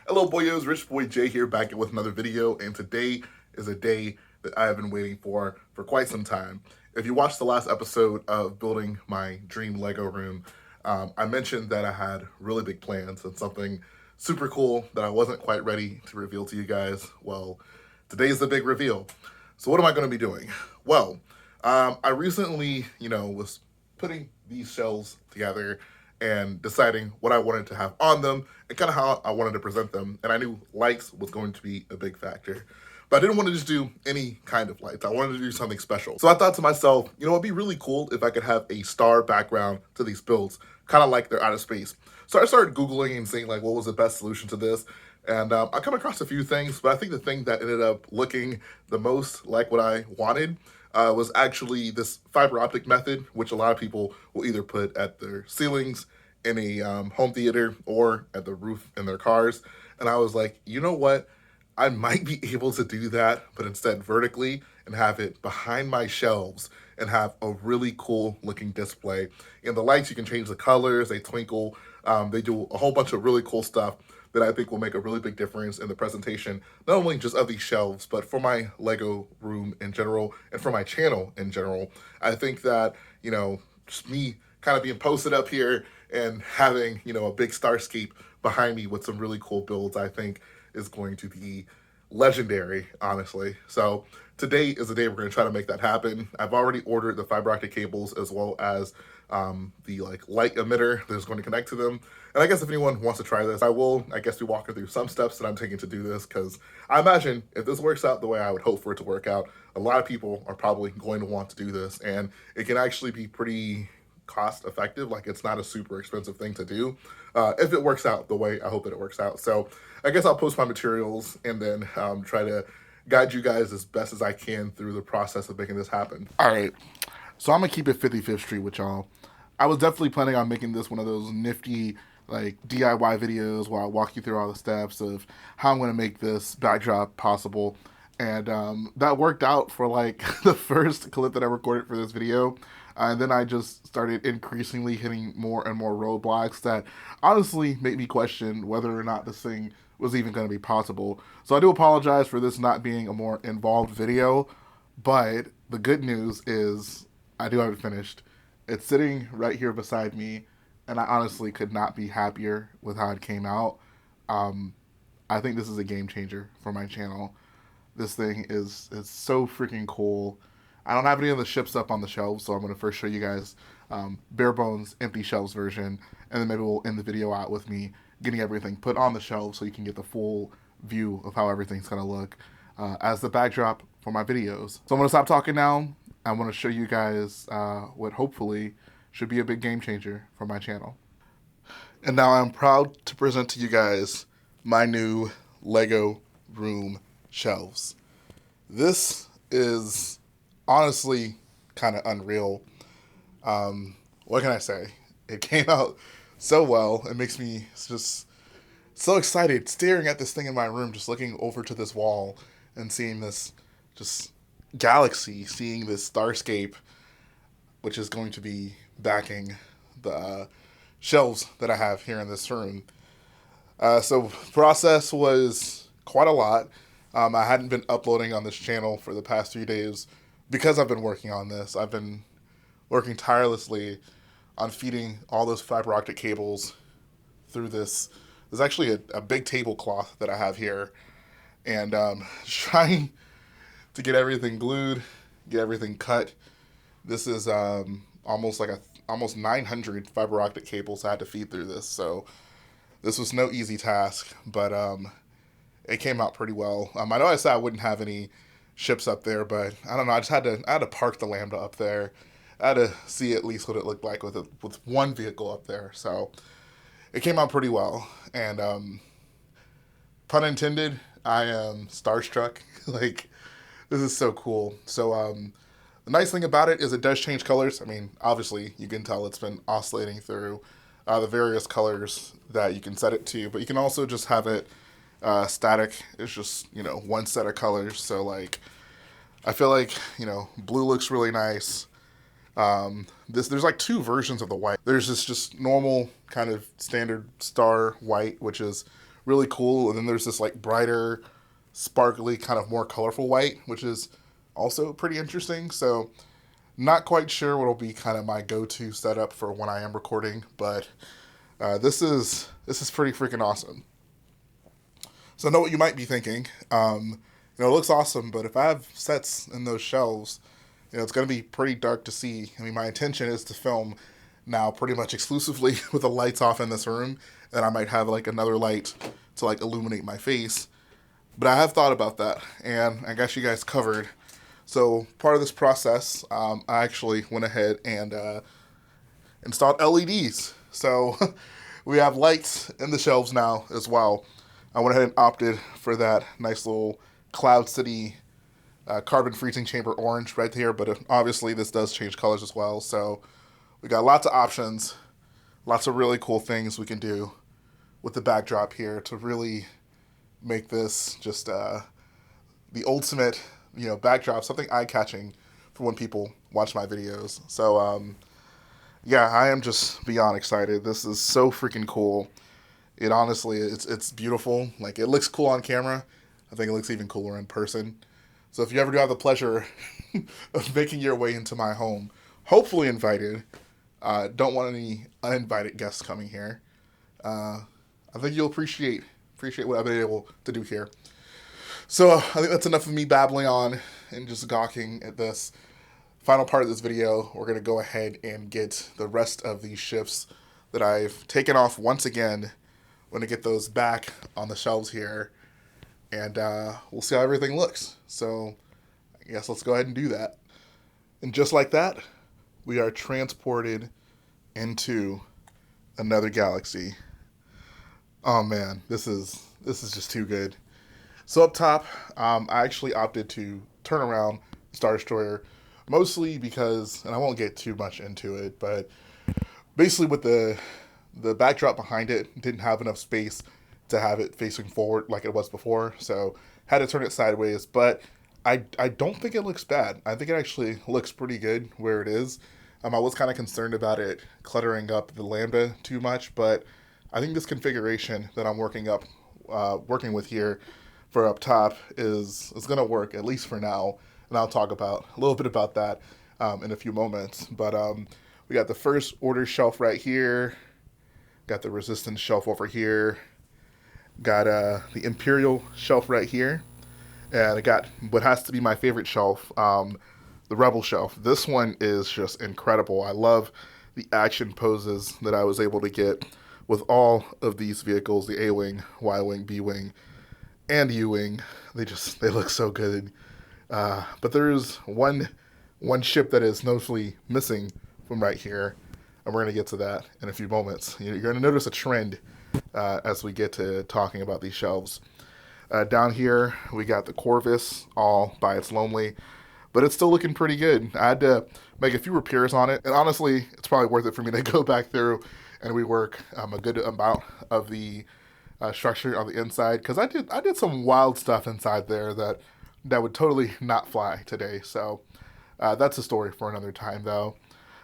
Hello boyos, Rich Boy J here back with another video, and today is a day that I have been waiting for quite some time. If you watched the last episode of building my dream Lego room, I mentioned that I had really big plans and something super cool that I wasn't quite ready to reveal to you guys. Well, today's the big reveal. So what am I going to be doing? Well, I recently, was putting these shelves together and deciding what I wanted to have on them and kind of how I wanted to present them. And I knew lights was going to be a big factor. But I didn't want to just do any kind of lights. I wanted to do something special. So I thought to myself, it'd be really cool if I could have a star background to these builds, kind of like they're out of space. So I started Googling and seeing like what was the best solution to this. And I come across a few things, but I think the thing that ended up looking the most like what I wanted was actually this fiber optic method, which a lot of people will either put at their ceilings in a home theater or at the roof in their cars. And I was like, you know what? I might be able to do that, but instead vertically and have it behind my shelves and have a really cool looking display. And the lights, you can change the colors, they twinkle, they do a whole bunch of really cool stuff that I think will make a really big difference in the presentation, not only just of these shelves, but for my Lego room in general and for my channel in general. I think that, just me kind of being posted up here and having, a big Starscape behind me with some really cool builds, I think is going to be legendary, honestly. So today is the day we're going to try to make that happen. I've already ordered the fiber optic cables as well as the light emitter that's going to connect to them. And I guess if anyone wants to try this, I will, be walking through some steps that I'm taking to do this, because I imagine if this works out the way I would hope for it to work out, a lot of people are probably going to want to do this, and it can actually be pretty cost effective. Like, it's not a super expensive thing to do if it works out the way I hope that it works out. So I guess I'll post my materials and then try to guide you guys as best as I can through the process of making this happen. All right, so I'm gonna keep it 55th Street with y'all. I was definitely planning on making this one of those nifty DIY videos where I walk you through all the steps of how I'm gonna make this backdrop possible. And that worked out for the first clip that I recorded for this video. And then I just started increasingly hitting more and more roadblocks that honestly made me question whether or not this thing was even going to be possible. So I do apologize for this not being a more involved video, but the good news is I do have it finished. It's sitting right here beside me, and I honestly could not be happier with how it came out. I think this is a game changer for my channel. This thing is so freaking cool. I don't have any of the ships up on the shelves, so I'm going to first show you guys bare bones, empty shelves version, and then maybe we'll end the video out with me getting everything put on the shelves so you can get the full view of how everything's going to look as the backdrop for my videos. So I'm going to stop talking now. I'm going to show you guys what hopefully should be a big game changer for my channel. And now I'm proud to present to you guys my new Lego room shelves. This is honestly kind of unreal. What can I say? It came out so well. It makes me just so excited staring at this thing in my room, just looking over to this wall and seeing this just galaxy, seeing this Starscape, which is going to be backing the shelves that I have here in this room. So process was quite a lot. I hadn't been uploading on this channel for the past 3 days because I've been working on this. I've been working tirelessly on feeding all those fiber optic cables through this. There's actually a big tablecloth that I have here, and trying to get everything glued, get everything cut. This is almost 900 fiber optic cables I had to feed through this, so this was no easy task, but it came out pretty well. I know I said I wouldn't have any ships up there, but I don't know. I had to park the Lambda up there. I had to see at least what it looked like with one vehicle up there. So it came out pretty well. And pun intended, I am starstruck. This is so cool. So the nice thing about it is it does change colors. I mean, obviously you can tell it's been oscillating through the various colors that you can set it to, but you can also just have it static. It's just, one set of colors. So I feel like, blue looks really nice. There's two versions of the white. There's this just normal kind of standard star white, which is really cool. And then there's this like brighter, sparkly, kind of more colorful white, which is also pretty interesting. So not quite sure what'll be kind of my go-to setup for when I am recording, but this is pretty freaking awesome. So I know what you might be thinking. It looks awesome, but if I have sets in those shelves, it's going to be pretty dark to see. I mean, my intention is to film now pretty much exclusively with the lights off in this room, and I might have like another light to like illuminate my face. But I have thought about that, and I got you guys covered. So part of this process, I actually went ahead and installed LEDs. So we have lights in the shelves now as well. I went ahead and opted for that nice little Cloud City carbon freezing chamber orange right here, but obviously this does change colors as well. So we got lots of options, lots of really cool things we can do with the backdrop here to really make this just the ultimate, backdrop, something eye-catching for when people watch my videos. So yeah, I am just beyond excited. This is so freaking cool. It honestly, it's beautiful. Like, it looks cool on camera. I think it looks even cooler in person. So if you ever do have the pleasure of making your way into my home, hopefully invited, don't want any uninvited guests coming here. I think you'll appreciate what I've been able to do here. So I think that's enough of me babbling on and just gawking at this. Final part of this video, we're going to go ahead and get the rest of these shifts that I've taken off once again. We're going to get those back on the shelves here, and we'll see how everything looks. So I guess let's go ahead and do that. And just like that, we are transported into another galaxy. Oh man, this is just too good. So up top, I actually opted to turn around Star Destroyer, mostly because, and I won't get too much into it, but basically with the backdrop behind it didn't have enough space to have it facing forward like it was before, so had to turn it sideways. But I don't think it looks bad. I think it actually looks pretty good where it is. I was kind of concerned about it cluttering up the lambda too much, but I think this configuration that I'm working with here for up top is going to work, at least for now. And I'll talk about a little bit about that in a few moments. But we got the first order shelf right here. Got the resistance shelf over here. Got the Imperial shelf right here. And I got what has to be my favorite shelf, the Rebel shelf. This one is just incredible. I love the action poses that I was able to get with all of these vehicles, the A-Wing, Y-Wing, B-Wing, and U-Wing. They look so good. But there's one ship that is noticeably missing from right here, and we're going to get to that in a few moments. You're going to notice a trend as we get to talking about these shelves. Down here, we got the Corvus all by its lonely, but it's still looking pretty good. I had to make a few repairs on it, and honestly, it's probably worth it for me to go back through and rework a good amount of the structure on the inside, because I did some wild stuff inside there that would totally not fly today. So that's a story for another time, though.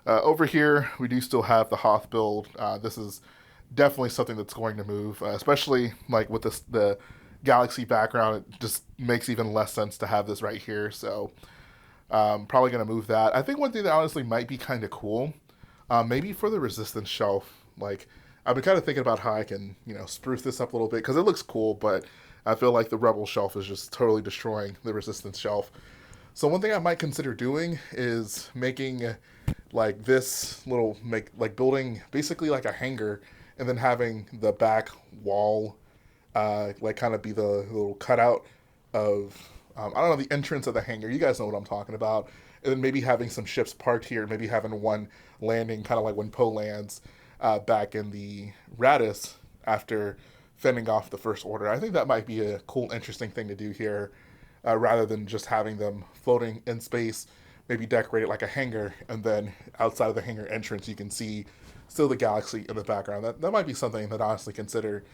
Over here, we do still have the Hoth build. This is definitely something that's going to move, especially like with the Galaxy background. It just makes even less sense to have this right here. So probably going to move that. I think one thing that honestly might be kind of cool, maybe for the Resistance shelf, like I've been kind of thinking about how I can, spruce this up a little bit, because it looks cool, but I feel like the Rebel shelf is just totally destroying the Resistance shelf. So one thing I might consider doing is making like this little, building basically like a hangar, and then having the back wall like kind of be the little cutout of, I don't know, the entrance of the hangar. You guys know what I'm talking about. And then maybe having some ships parked here, maybe having one landing, kind of like when Poe lands back in the Radis after fending off the First Order. I think that might be a cool, interesting thing to do here, rather than just having them floating in space, maybe decorate it like a hangar, and then outside of the hangar entrance, you can see still the galaxy in the background. That might be something that I honestly consider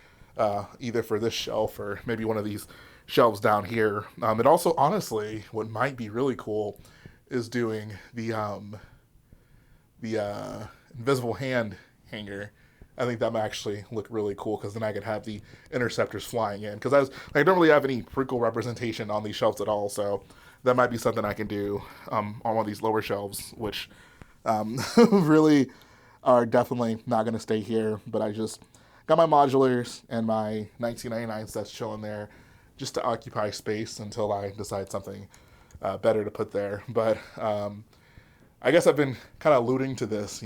either for this shelf or maybe one of these shelves down here. It also, honestly, what might be really cool is doing the invisible hand hanger. I think that might actually look really cool because then I could have the interceptors flying in. Because I don't really have any vertical representation on these shelves at all, so that might be something I can do on one of these lower shelves, which really are definitely not going to stay here. But I just got my modulars and my 1999 sets chilling there just to occupy space until I decide something better to put there. But I guess I've been kind of alluding to this.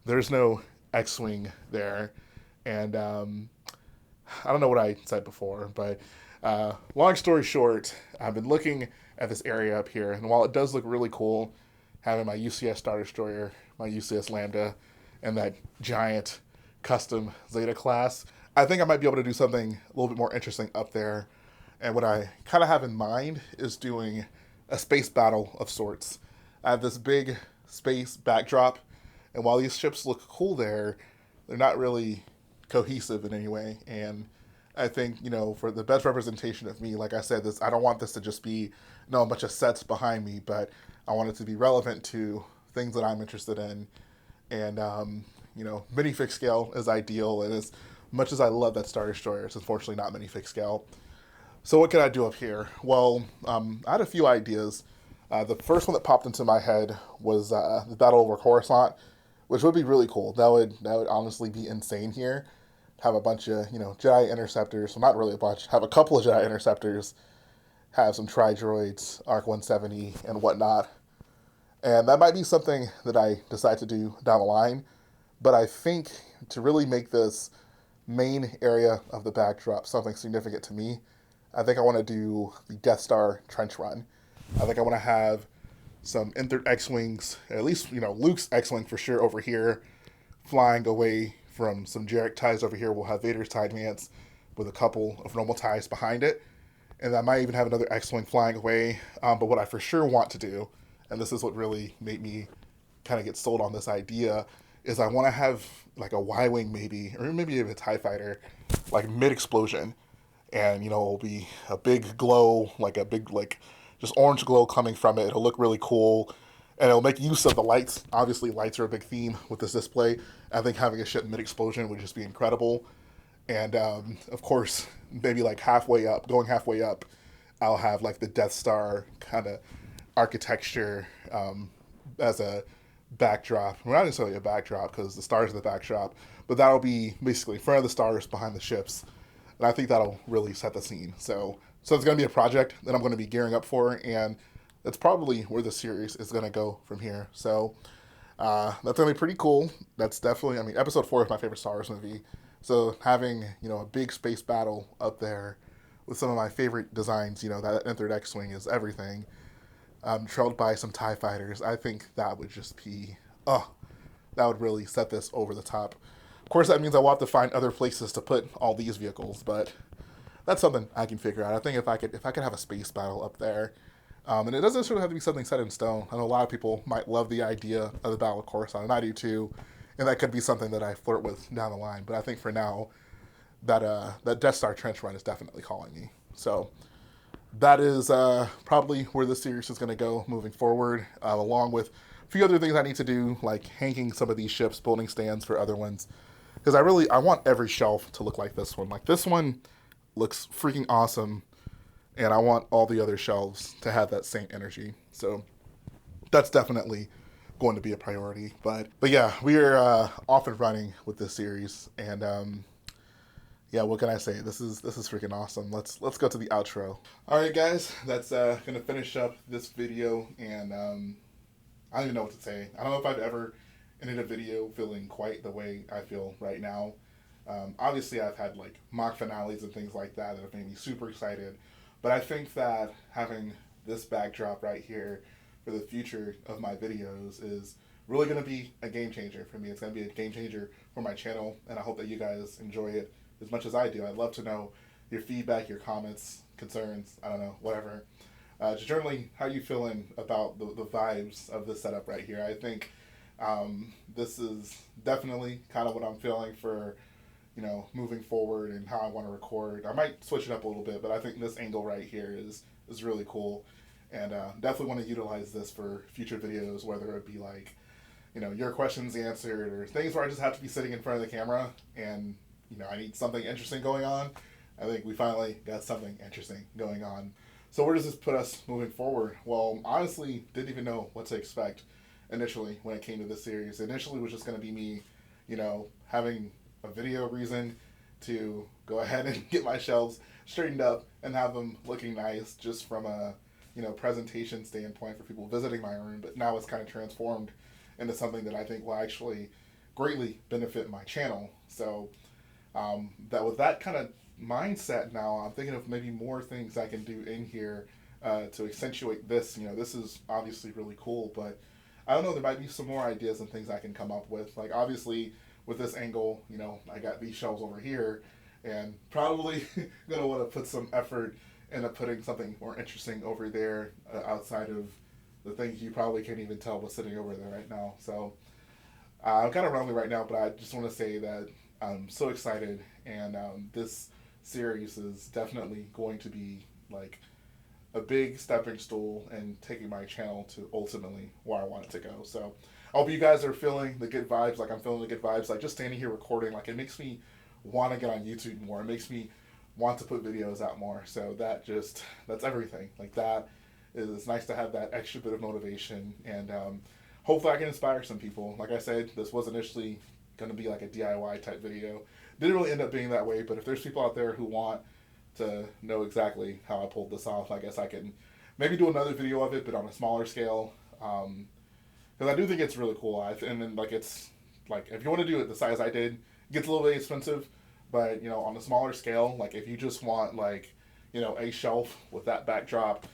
There's no X-wing there, and I don't know what I said before, but long story short, I've been looking at this area up here, and while it does look really cool, having my UCS Star Destroyer, my UCS Lambda, and that giant custom Zeta class, I think I might be able to do something a little bit more interesting up there. And what I kind of have in mind is doing a space battle of sorts. I have this big space backdrop, and while these ships look cool there, they're not really cohesive in any way. And I think, for the best representation of me, like I said, I don't want this to just be, a bunch of sets behind me, but I want it to be relevant to things that I'm interested in. And, minifig scale is ideal. And as much as I love that Star Destroyer, it's unfortunately not minifig scale. So what can I do up here? Well, I had a few ideas. The first one that popped into my head was the Battle over Coruscant, which would be really cool. That would honestly be insane here. Have a bunch of, Jedi interceptors. Well, not really a bunch. Have a couple of Jedi interceptors. Have some tri-droids, ARC 170, and whatnot. And that might be something that I decide to do down the line. But I think to really make this main area of the backdrop something significant to me, I think I want to do the Death Star trench run. I think I want to have some N-3 X-Wings, at least, Luke's X-Wing for sure over here, flying away from some Jarek ties over here. We'll have Vader's tie advance with a couple of normal ties behind it. And I might even have another X-Wing flying away. But what I for sure want to do, and this is what really made me kind of get sold on this idea, is I want to have like a Y-Wing maybe, or maybe even a TIE fighter, like mid-explosion. And, it'll be a big glow, like a big, just orange glow coming from it. It'll look really cool. And it'll make use of the lights. Obviously, lights are a big theme with this display. I think having a ship mid-explosion would just be incredible. And, of course, maybe going halfway up, I'll have like the Death Star kind of architecture as a backdrop. Well, not necessarily a backdrop because the stars are the backdrop, but that'll be basically in front of the stars, behind the ships. And I think that'll really set the scene. So it's going to be a project that I'm going to be gearing up for, and that's probably where the series is going to go from here. So that's going to be pretty cool. That's definitely, Episode 4 is my favorite Star Wars movie. So having, a big space battle up there with some of my favorite designs, that N-3 X-Wing is everything, trailed by some TIE fighters, I think that would just be, that would really set this over the top. Of course, that means I will have to find other places to put all these vehicles, but that's something I can figure out. I think if I could have a space battle up there, and it doesn't sort of have to be something set in stone. I know a lot of people might love the idea of the Battle of Coruscant, and I do too, and that could be something that I flirt with down the line. But I think for now, that Death Star trench run is definitely calling me. So that is probably where the series is going to go moving forward, along with a few other things I need to do, like hanging some of these ships, building stands for other ones. Because I want every shelf to look like this one. Like this one looks freaking awesome, and I want all the other shelves to have that same energy. So that's definitely going to be a priority. But yeah, we are off and running with this series, and yeah, what can I say? This is freaking awesome. Let's go to the outro. All right, guys, that's gonna finish up this video, and I don't even know what to say. I don't know if I've ever ended a video feeling quite the way I feel right now. Obviously, I've had like mock finales and things like that have made me super excited. But I think that having this backdrop right here for the future of my videos is really going to be a game changer for me. It's going to be a game changer for my channel, and I hope that you guys enjoy it as much as I do. I'd love to know your feedback, your comments, concerns, I don't know, whatever. Just generally, how are you feeling about the vibes of this setup right here? I think this is definitely kind of what I'm feeling for, moving forward and how I want to record. I might switch it up a little bit, but I think this angle right here is really cool. And definitely want to utilize this for future videos, whether it be like, your questions answered, or things where I just have to be sitting in front of the camera and, I need something interesting going on. I think we finally got something interesting going on. So where does this put us moving forward? Well, honestly, didn't even know what to expect initially when it came to this series. Initially, it was just going to be me, having a video reason to go ahead and get my shelves straightened up and have them looking nice just from a, presentation standpoint for people visiting my room. But now it's kind of transformed into something that I think will actually greatly benefit my channel. So that with that kind of mindset now, I'm thinking of maybe more things I can do in here to accentuate this. This is obviously really cool, but I don't know, there might be some more ideas and things I can come up with. Like, obviously, with this angle, I got these shelves over here, and probably going to want to put some effort into putting something more interesting over there outside of the things you probably can't even tell what's sitting over there right now. So I'm kind of rambling right now, but I just want to say that I'm so excited, and this series is definitely going to be like a big stepping stool and taking my channel to ultimately where I want it to go. So I hope you guys are feeling the good vibes, like I'm feeling the good vibes. Like, just standing here recording, like, it makes me want to get on YouTube more. It makes me want to put videos out more. So that's everything. Like, that is, it's nice to have that extra bit of motivation, and hopefully I can inspire some people. Like I said, this was initially going to be like a DIY type video. Didn't really end up being that way, but if there's people out there who want to know exactly how I pulled this off, I guess I can maybe do another video of it, but on a smaller scale. Because I do think it's really cool. And then, like, it's like, if you want to do it the size I did, it gets a little bit expensive, but on a smaller scale, like, if you just want, like, a shelf with that backdrop,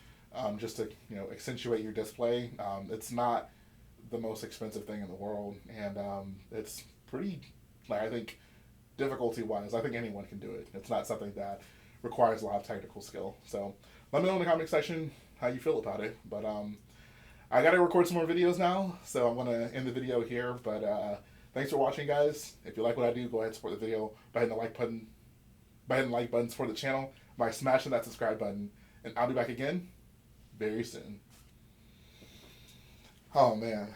just to accentuate your display, it's not the most expensive thing in the world, and it's pretty, like, I think, difficulty wise, I think anyone can do it. It's not something that requires a lot of technical skill. So let me know in the comment section how you feel about it. But I gotta record some more videos now, so I'm gonna end the video here. But thanks for watching, guys. If you like what I do, go ahead and support the video by hitting the like button, support the channel by smashing that subscribe button, and I'll be back again very soon. Oh man.